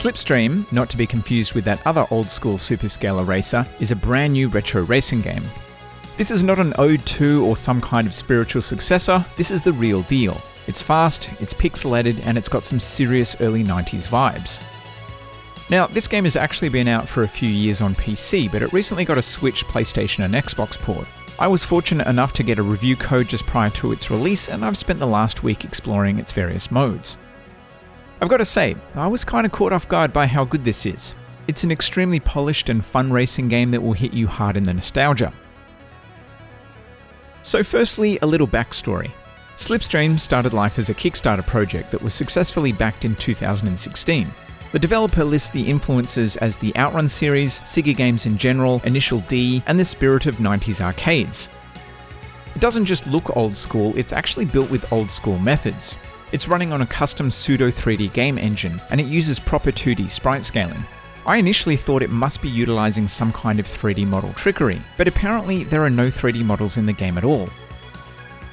Slipstream, not to be confused with that other old-school superscalar racer, is a brand new retro racing game. This is not an ode to or some kind of spiritual successor, this is the real deal. It's fast, it's pixelated, and it's got some serious early 90s vibes. Now, this game has actually been out for a few years on PC, but it recently got a Switch, PlayStation and Xbox port. I was fortunate enough to get a review code just prior to its release, and I've spent the last week exploring its various modes. I've got to say, I was kind of caught off guard by how good this is. It's an extremely polished and fun racing game that will hit you hard in the nostalgia. So firstly, a little backstory. Slipstream started life as a Kickstarter project that was successfully backed in 2016. The developer lists the influences as the Outrun series, Sega games in general, Initial D, and the spirit of 90s arcades. It doesn't just look old school, it's actually built with old school methods. It's running on a custom pseudo 3D game engine, and it uses proper 2D sprite scaling. I initially thought it must be utilizing some kind of 3D model trickery, but apparently there are no 3D models in the game at all.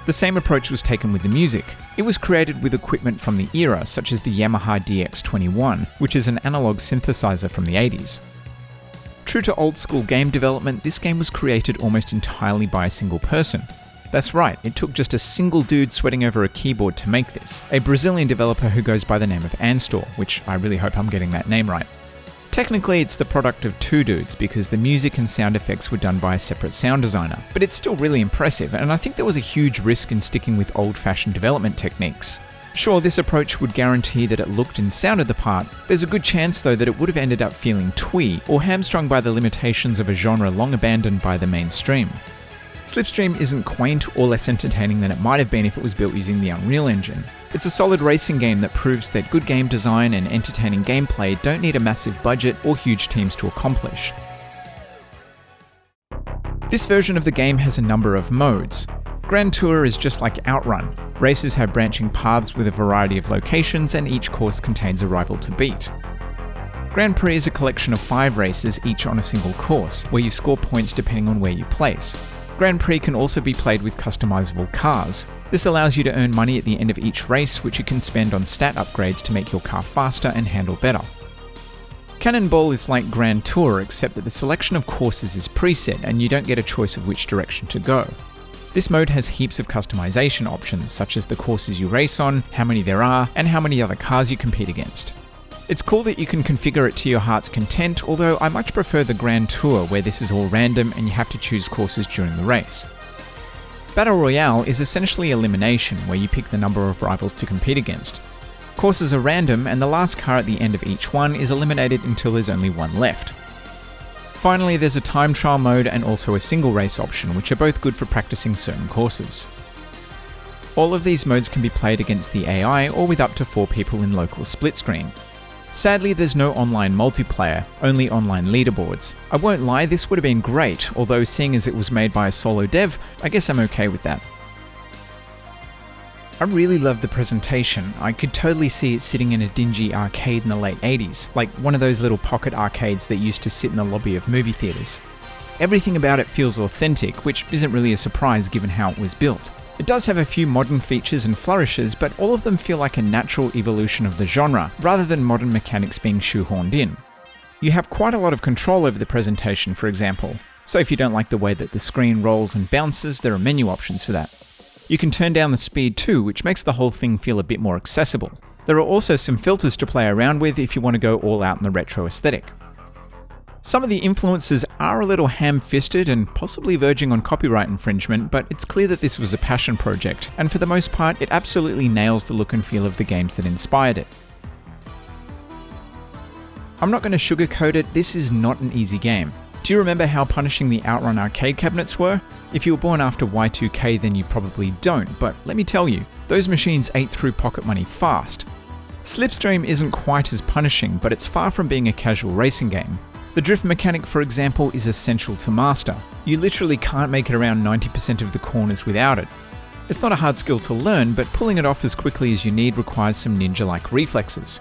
The same approach was taken with the music. It was created with equipment from the era, such as the Yamaha DX21, which is an analog synthesizer from the 80s. True to old school game development, this game was created almost entirely by a single person. That's right, it took just a single dude sweating over a keyboard to make this, a Brazilian developer who goes by the name of Anstor, which I really hope I'm getting that name right. Technically, it's the product of two dudes because the music and sound effects were done by a separate sound designer, but it's still really impressive, and I think there was a huge risk in sticking with old-fashioned development techniques. Sure, this approach would guarantee that it looked and sounded the part. There's a good chance though that it would have ended up feeling twee, or hamstrung by the limitations of a genre long abandoned by the mainstream. Slipstream isn't quaint or less entertaining than it might have been if it was built using the Unreal Engine. It's a solid racing game that proves that good game design and entertaining gameplay don't need a massive budget or huge teams to accomplish. This version of the game has a number of modes. Grand Tour is just like Outrun. Races have branching paths with a variety of locations, and each course contains a rival to beat. Grand Prix is a collection of 5 races, each on a single course, where you score points depending on where you place. Grand Prix can also be played with customizable cars. This allows you to earn money at the end of each race, which you can spend on stat upgrades to make your car faster and handle better. Cannonball is like Grand Tour, except that the selection of courses is preset and you don't get a choice of which direction to go. This mode has heaps of customization options, such as the courses you race on, how many there are, and how many other cars you compete against. It's cool that you can configure it to your heart's content, although I much prefer the Grand Tour where this is all random and you have to choose courses during the race. Battle Royale is essentially elimination, where you pick the number of rivals to compete against. Courses are random, and the last car at the end of each one is eliminated until there's only one left. Finally, there's a time trial mode and also a single race option, which are both good for practicing certain courses. All of these modes can be played against the AI or with up to 4 people in local split screen. Sadly, there's no online multiplayer, only online leaderboards. I won't lie, this would have been great, although seeing as it was made by a solo dev, I guess I'm okay with that. I really love the presentation. I could totally see it sitting in a dingy arcade in the late 80s, like one of those little pocket arcades that used to sit in the lobby of movie theatres. Everything about it feels authentic, which isn't really a surprise given how it was built. It does have a few modern features and flourishes, but all of them feel like a natural evolution of the genre, rather than modern mechanics being shoehorned in. You have quite a lot of control over the presentation, for example, so if you don't like the way that the screen rolls and bounces, there are menu options for that. You can turn down the speed too, which makes the whole thing feel a bit more accessible. There are also some filters to play around with if you want to go all out in the retro aesthetic. Some of the influences are a little ham-fisted and possibly verging on copyright infringement, but it's clear that this was a passion project, and for the most part, it absolutely nails the look and feel of the games that inspired it. I'm not going to sugarcoat it, this is not an easy game. Do you remember how punishing the Outrun arcade cabinets were? If you were born after Y2K, then you probably don't, but let me tell you, those machines ate through pocket money fast. Slipstream isn't quite as punishing, but it's far from being a casual racing game. The drift mechanic, for example, is essential to master. You literally can't make it around 90% of the corners without it. It's not a hard skill to learn, but pulling it off as quickly as you need requires some ninja-like reflexes.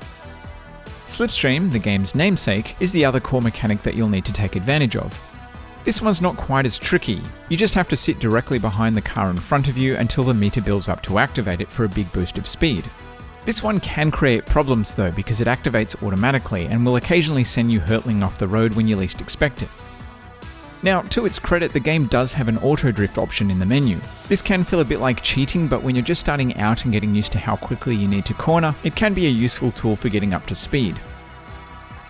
Slipstream, the game's namesake, is the other core mechanic that you'll need to take advantage of. This one's not quite as tricky. You just have to sit directly behind the car in front of you until the meter builds up to activate it for a big boost of speed. This one can create problems though, because it activates automatically and will occasionally send you hurtling off the road when you least expect it. Now, to its credit, the game does have an auto drift option in the menu. This can feel a bit like cheating, but when you're just starting out and getting used to how quickly you need to corner, it can be a useful tool for getting up to speed.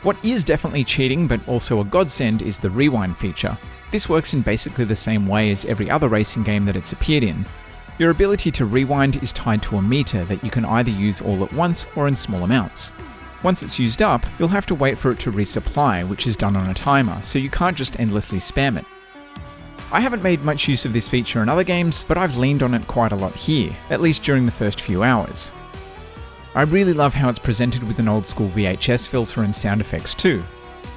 What is definitely cheating, but also a godsend, is the rewind feature. This works in basically the same way as every other racing game that it's appeared in. Your ability to rewind is tied to a meter that you can either use all at once or in small amounts. Once it's used up, you'll have to wait for it to resupply, which is done on a timer, so you can't just endlessly spam it. I haven't made much use of this feature in other games, but I've leaned on it quite a lot here, at least during the first few hours. I really love how it's presented with an old school VHS filter and sound effects too.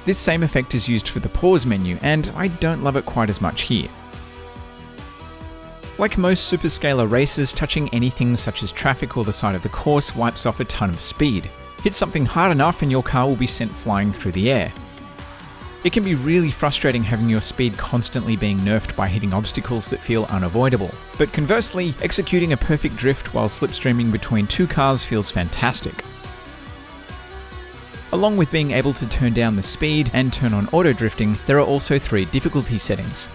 This same effect is used for the pause menu, and I don't love it quite as much here. Like most superscalar races, touching anything such as traffic or the side of the course wipes off a ton of speed. Hit something hard enough and your car will be sent flying through the air. It can be really frustrating having your speed constantly being nerfed by hitting obstacles that feel unavoidable, but conversely, executing a perfect drift while slipstreaming between two cars feels fantastic. Along with being able to turn down the speed and turn on auto drifting, there are also 3 difficulty settings.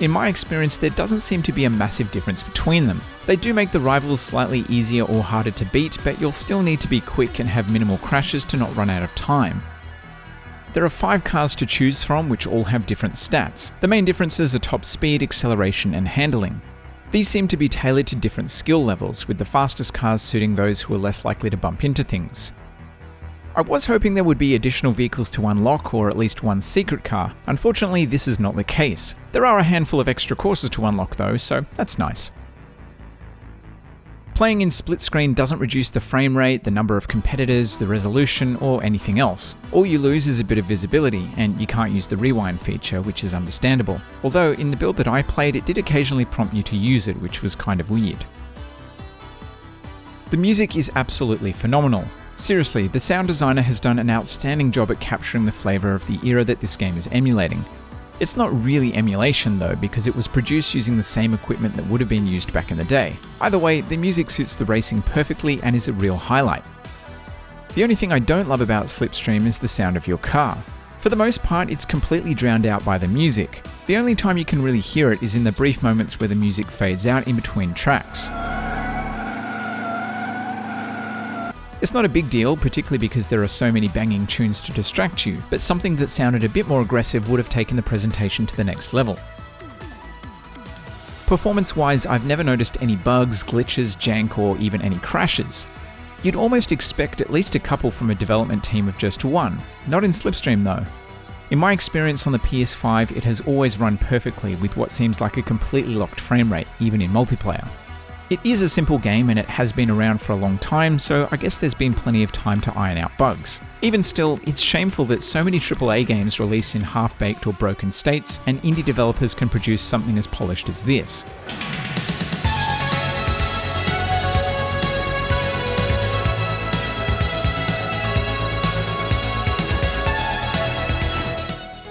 In my experience, there doesn't seem to be a massive difference between them. They do make the rivals slightly easier or harder to beat, but you'll still need to be quick and have minimal crashes to not run out of time. There are 5 cars to choose from, which all have different stats. The main differences are top speed, acceleration, and handling. These seem to be tailored to different skill levels, with the fastest cars suiting those who are less likely to bump into things. I was hoping there would be additional vehicles to unlock, or at least one secret car. Unfortunately, this is not the case. There are a handful of extra courses to unlock though, so that's nice. Playing in split screen doesn't reduce the frame rate, the number of competitors, the resolution, or anything else. All you lose is a bit of visibility, and you can't use the rewind feature, which is understandable. Although in the build that I played, it did occasionally prompt you to use it, which was kind of weird. The music is absolutely phenomenal. Seriously, the sound designer has done an outstanding job at capturing the flavour of the era that this game is emulating. It's not really emulation though, because it was produced using the same equipment that would have been used back in the day. Either way, the music suits the racing perfectly and is a real highlight. The only thing I don't love about Slipstream is the sound of your car. For the most part, it's completely drowned out by the music. The only time you can really hear it is in the brief moments where the music fades out in between tracks. It's not a big deal, particularly because there are so many banging tunes to distract you, but something that sounded a bit more aggressive would have taken the presentation to the next level. Performance-wise, I've never noticed any bugs, glitches, jank, or even any crashes. You'd almost expect at least a couple from a development team of just one. Not in Slipstream though. In my experience on the PS5, it has always run perfectly with what seems like a completely locked frame rate, even in multiplayer. It is a simple game and it has been around for a long time, so I guess there's been plenty of time to iron out bugs. Even still, it's shameful that so many AAA games release in half-baked or broken states, and indie developers can produce something as polished as this.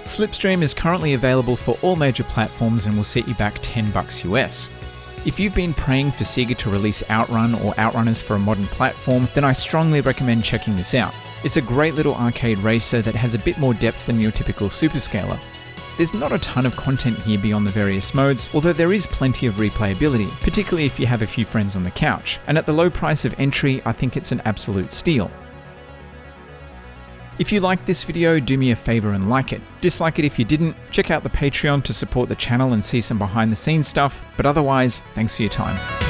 Slipstream is currently available for all major platforms and will set you back $10 US. If you've been praying for Sega to release Outrun or Outrunners for a modern platform, then I strongly recommend checking this out. It's a great little arcade racer that has a bit more depth than your typical superscaler. There's not a ton of content here beyond the various modes, although there is plenty of replayability, particularly if you have a few friends on the couch, and at the low price of entry, I think it's an absolute steal. If you liked this video, do me a favour and like it. Dislike it if you didn't. Check out the Patreon to support the channel and see some behind the scenes stuff, but otherwise, thanks for your time.